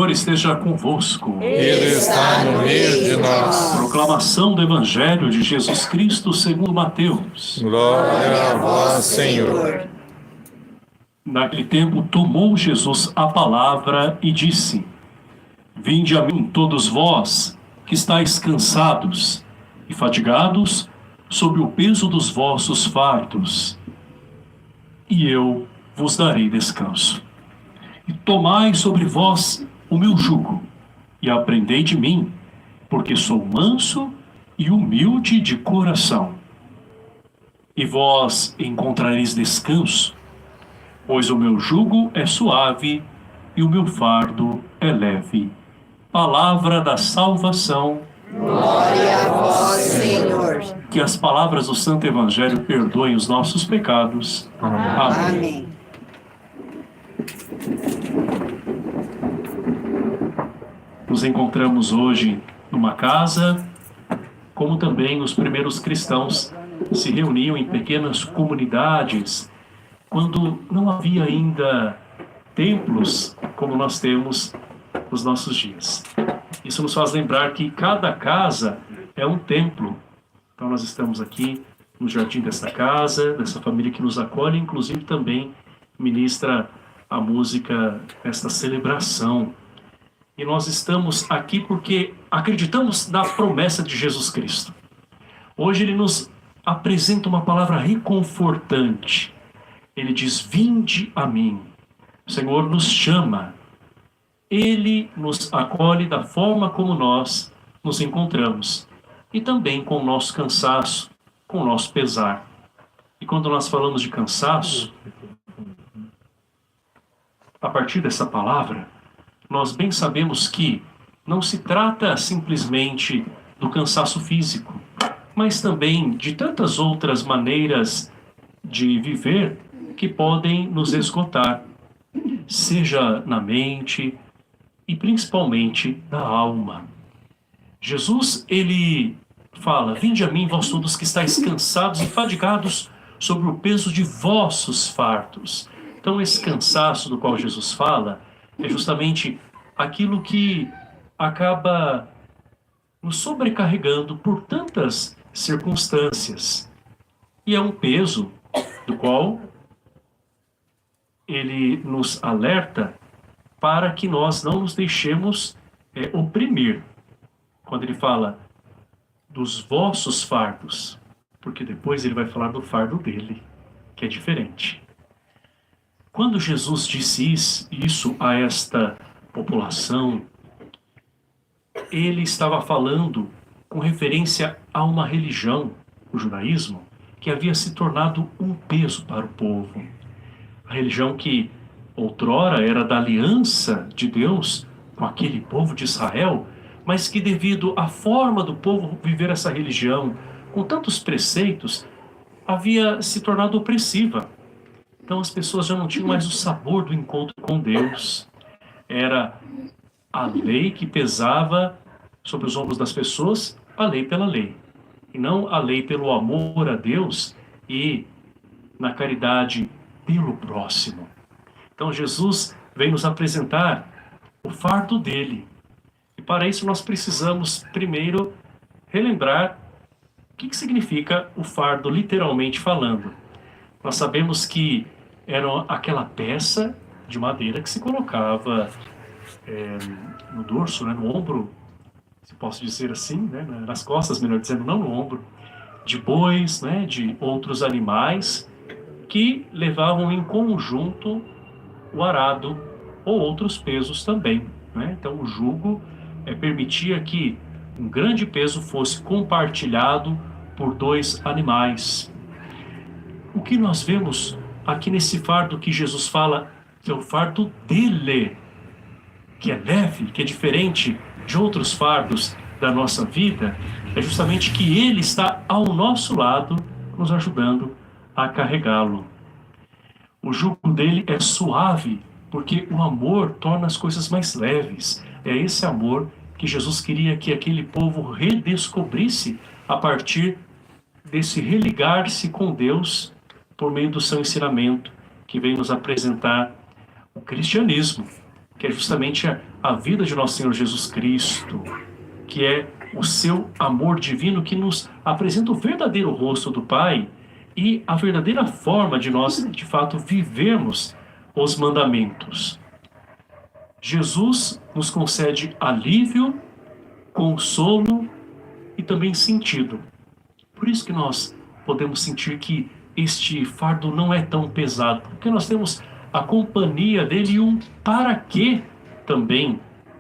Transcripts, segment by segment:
Senhor esteja convosco. Ele está no meio de nós. Proclamação do Evangelho de Jesus Cristo segundo Mateus. Glória a vós, Senhor. Naquele tempo tomou Jesus a palavra e disse: Vinde a mim todos vós que estáis cansados e fatigados sob o peso dos vossos fardos, e eu vos darei descanso. E tomai sobre vós o meu jugo, e aprendei de mim, porque sou manso e humilde de coração. E vós encontrareis descanso, pois o meu jugo é suave e o meu fardo é leve. Palavra da salvação. Glória a vós, Senhor. Que as palavras do Santo Evangelho perdoem os nossos pecados. Amém. Amém. Nos encontramos hoje numa casa, como também os primeiros cristãos se reuniam em pequenas comunidades, quando não havia ainda templos como nós temos nos nossos dias. Isso nos faz lembrar que cada casa é um templo. Então nós estamos aqui no jardim desta casa, dessa família que nos acolhe, inclusive também ministra a música desta celebração. E nós estamos aqui porque acreditamos na promessa de Jesus Cristo. Hoje ele nos apresenta uma palavra reconfortante. Ele diz: vinde a mim. O Senhor nos chama. Ele nos acolhe da forma como nós nos encontramos. E também com o nosso cansaço, com o nosso pesar. E quando nós falamos de cansaço, a partir dessa palavra, nós bem sabemos que não se trata simplesmente do cansaço físico, mas também de tantas outras maneiras de viver que podem nos esgotar, seja na mente e principalmente na alma. Jesus, ele fala: vinde a mim, vós todos que estáis cansados e fadigados sobre o peso de vossos fardos. Então esse cansaço do qual Jesus fala é justamente aquilo que acaba nos sobrecarregando por tantas circunstâncias. E é um peso do qual ele nos alerta para que nós não nos deixemos oprimir. Quando ele fala dos vossos fardos, porque depois ele vai falar do fardo dele, que é diferente. Quando Jesus disse isso a esta população, ele estava falando com referência a uma religião, o judaísmo, que havia se tornado um peso para o povo. A religião que outrora era da aliança de Deus com aquele povo de Israel, mas que devido à forma do povo viver essa religião, com tantos preceitos, havia se tornado opressiva. Então as pessoas já não tinham mais o sabor do encontro com Deus. Era a lei que pesava sobre os ombros das pessoas, a lei pela lei. E não a lei pelo amor a Deus e na caridade pelo próximo. Então Jesus vem nos apresentar o fardo dele. E para isso nós precisamos primeiro relembrar o que significa o fardo literalmente falando. Nós sabemos que era aquela peça de madeira que se colocava no dorso, no ombro, se posso dizer assim, nas costas, melhor dizendo, não no ombro, de bois, de outros animais que levavam em conjunto o arado ou outros pesos também. Então o jugo permitia que um grande peso fosse compartilhado por dois animais. O que nós vemos aqui nesse fardo que Jesus fala é o fardo dele, que é leve, que é diferente de outros fardos da nossa vida, é justamente que ele está ao nosso lado, nos ajudando a carregá-lo. O jugo dele é suave, porque o amor torna as coisas mais leves. É esse amor que Jesus queria que aquele povo redescobrisse a partir desse religar-se com Deus por meio do seu ensinamento, que vem nos apresentar o cristianismo. que é justamente a vida de nosso Senhor Jesus Cristo, que é o seu amor divino que nos apresenta o verdadeiro rosto do Pai e a verdadeira forma de nós, de fato, vivermos os mandamentos. Jesus nos concede alívio, consolo e também sentido. Por isso que nós podemos sentir que este fardo não é tão pesado, porque nós temos a companhia dele e um para que também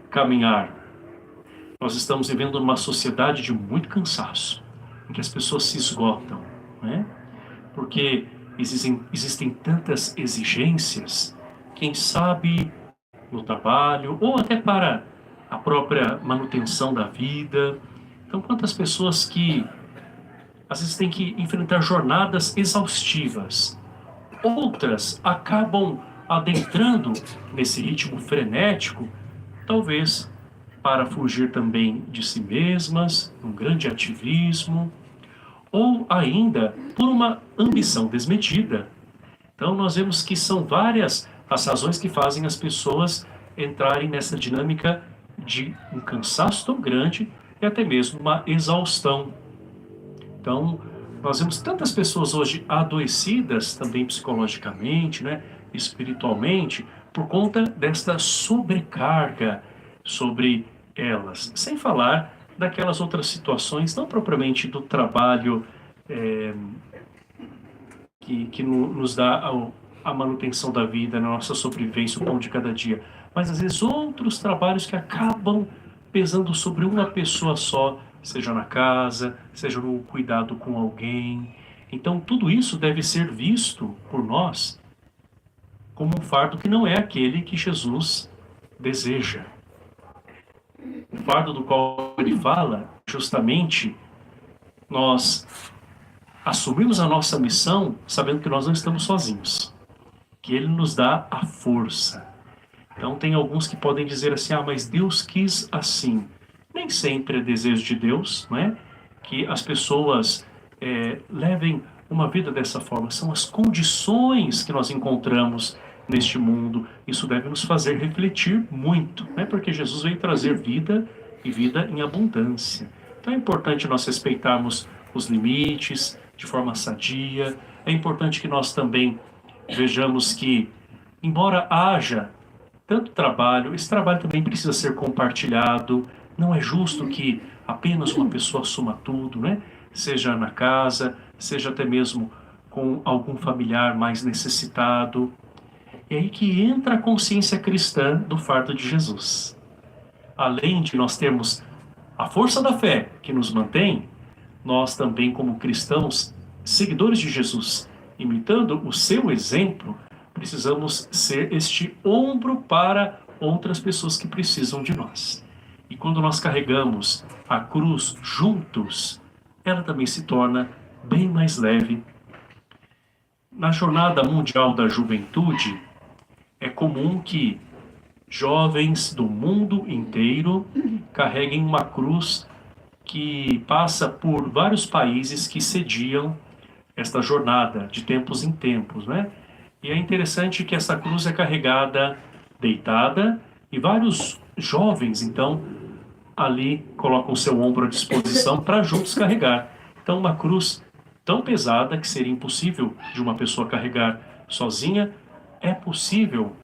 caminhar. Nós estamos vivendo numa sociedade de muito cansaço, em que as pessoas se esgotam, né? Porque existem tantas exigências, quem sabe no trabalho, ou até para a própria manutenção da vida. Então, quantas pessoas que às vezes têm que enfrentar jornadas exaustivas, outras acabam adentrando nesse ritmo frenético, talvez para fugir também de si mesmas, um grande ativismo, ou ainda por uma ambição desmedida. Então nós vemos que são várias as razões que fazem as pessoas entrarem nessa dinâmica de um cansaço tão grande e até mesmo uma exaustão. Então nós vemos tantas pessoas hoje adoecidas também psicologicamente, né, espiritualmente, por conta desta sobrecarga sobre elas, sem falar daquelas outras situações, não propriamente do trabalho que nos dá a manutenção da vida, na nossa sobrevivência, o pão de cada dia, mas às vezes outros trabalhos que acabam pesando sobre uma pessoa só, seja na casa, seja no cuidado com alguém. Então tudo isso deve ser visto por nós como um fardo que não é aquele que Jesus deseja. O fardo do qual ele fala, justamente, nós assumimos a nossa missão sabendo que nós não estamos sozinhos, que ele nos dá a força. Então tem alguns que podem dizer assim, mas Deus quis assim. Nem sempre é desejo de Deus, não é? Que as pessoas levem uma vida dessa forma. São as condições que nós encontramos neste mundo. Isso deve nos fazer refletir muito, né? Porque Jesus veio trazer vida e vida em abundância. Então é importante nós respeitarmos os limites de forma sadia. É importante que nós também vejamos que, embora haja tanto trabalho, esse trabalho também precisa ser compartilhado. Não é justo que apenas uma pessoa assuma tudo, né? Seja na casa, seja até mesmo com algum familiar mais necessitado. É aí que entra a consciência cristã do fardo de Jesus. Além de nós termos a força da fé que nos mantém, nós também, como cristãos, seguidores de Jesus, imitando o seu exemplo, precisamos ser este ombro para outras pessoas que precisam de nós. E quando nós carregamos a cruz juntos, ela também se torna bem mais leve. Na Jornada Mundial da Juventude, é comum que jovens do mundo inteiro carreguem uma cruz que passa por vários países que sediam esta jornada de tempos em tempos, né? E é interessante que essa cruz é carregada deitada e vários jovens, então, ali colocam seu ombro à disposição para juntos carregar. Então, uma cruz tão pesada que seria impossível de uma pessoa carregar sozinha, é possível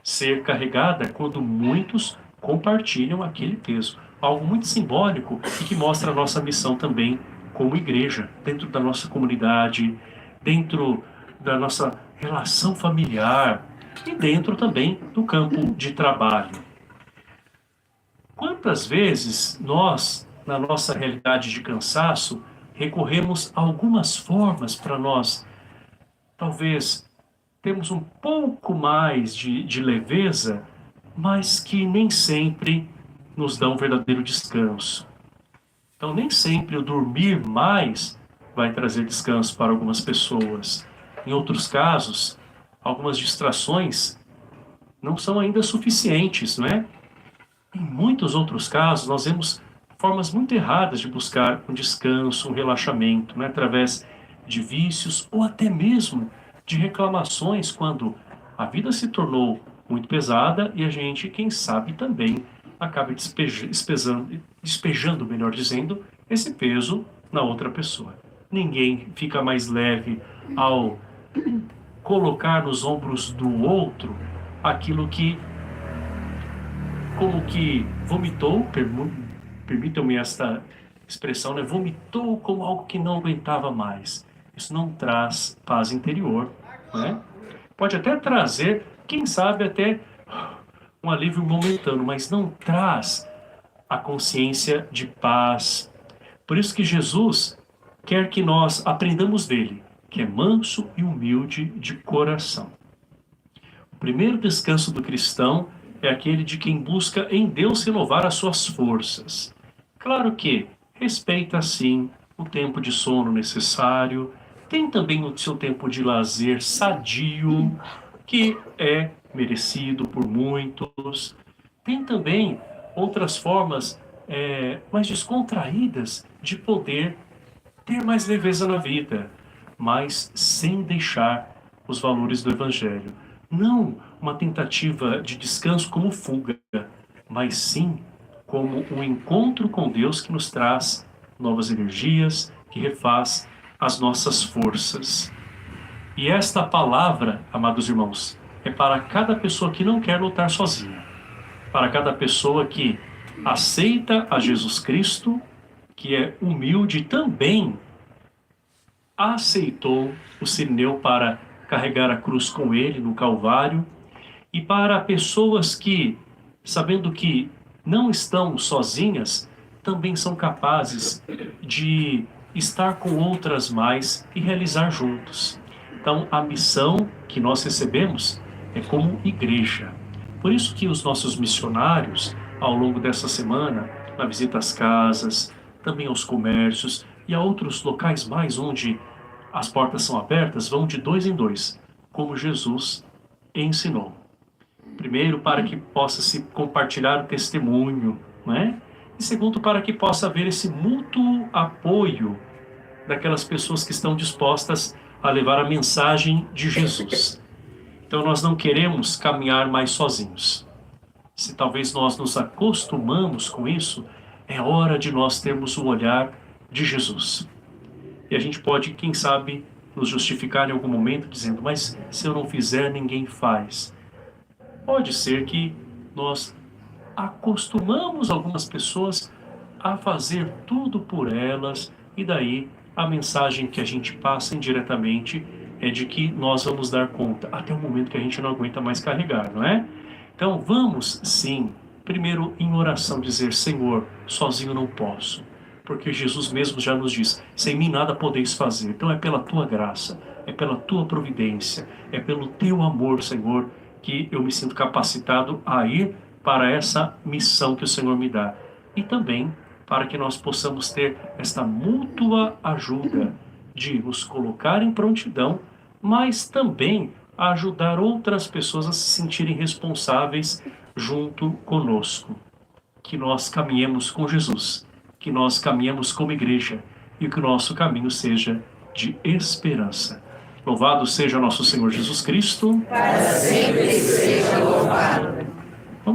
ser carregada quando muitos compartilham aquele peso. Algo muito simbólico e que mostra a nossa missão também como igreja, dentro da nossa comunidade, dentro da nossa relação familiar e dentro também do campo de trabalho. Quantas vezes nós, na nossa realidade de cansaço, recorremos a algumas formas para nós, talvez, temos um pouco mais de leveza, mas que nem sempre nos dão um verdadeiro descanso. Então, nem sempre o dormir mais vai trazer descanso para algumas pessoas. Em outros casos, algumas distrações não são ainda suficientes, não é? Em muitos outros casos, nós vemos formas muito erradas de buscar um descanso, um relaxamento, né? Através de vícios ou até mesmo de reclamações, quando a vida se tornou muito pesada e a gente, quem sabe, também acaba despejando, melhor dizendo, esse peso na outra pessoa. Ninguém fica mais leve ao colocar nos ombros do outro aquilo que, como que vomitou, permitam-me esta expressão, né? Vomitou como algo que não aguentava mais. Isso não traz paz interior, né? Pode até trazer, quem sabe, até um alívio momentâneo, mas não traz a consciência de paz. Por isso que Jesus quer que nós aprendamos dele, que é manso e humilde de coração. O primeiro descanso do cristão é aquele de quem busca em Deus renovar as suas forças. Claro que respeita, sim, o tempo de sono necessário, tem também o seu tempo de lazer sadio, que é merecido por muitos. Tem também outras formas mais descontraídas de poder ter mais leveza na vida, mas sem deixar os valores do Evangelho. Não uma tentativa de descanso como fuga, mas sim como um encontro com Deus que nos traz novas energias, que refaz as nossas forças. E esta palavra, amados irmãos, é para cada pessoa que não quer lutar sozinha, para cada pessoa que aceita a Jesus Cristo, que é humilde e também aceitou o Sirineu para carregar a cruz com ele no Calvário, e para pessoas que, sabendo que não estão sozinhas, também são capazes de estar com outras mais e realizar juntos. Então, a missão que nós recebemos é como igreja. Por isso que os nossos missionários, ao longo dessa semana, na visita às casas, também aos comércios e a outros locais mais onde as portas são abertas, vão de 2 em 2, como Jesus ensinou. Primeiro, para que possa se compartilhar o testemunho, né? E segundo, para que possa haver esse mútuo apoio daquelas pessoas que estão dispostas a levar a mensagem de Jesus. Então, nós não queremos caminhar mais sozinhos. Se talvez nós nos acostumamos com isso, é hora de nós termos o olhar de Jesus. E a gente pode, quem sabe, nos justificar em algum momento dizendo, mas se eu não fizer, ninguém faz. Pode ser que nós acostumamos algumas pessoas a fazer tudo por elas e daí a mensagem que a gente passa indiretamente é de que nós vamos dar conta até o momento que a gente não aguenta mais carregar, não é? Então vamos sim, primeiro em oração dizer, Senhor, sozinho não posso, porque Jesus mesmo já nos diz, sem mim nada podeis fazer, então é pela tua graça, é pela tua providência, é pelo teu amor, Senhor, que eu me sinto capacitado a ir para essa missão que o Senhor me dá. E também para que nós possamos ter esta mútua ajuda de nos colocar em prontidão, mas também a ajudar outras pessoas a se sentirem responsáveis junto conosco. Que nós caminhemos com Jesus, que nós caminhemos como igreja e que o nosso caminho seja de esperança. Louvado seja nosso Senhor Jesus Cristo. Para sempre seja louvado.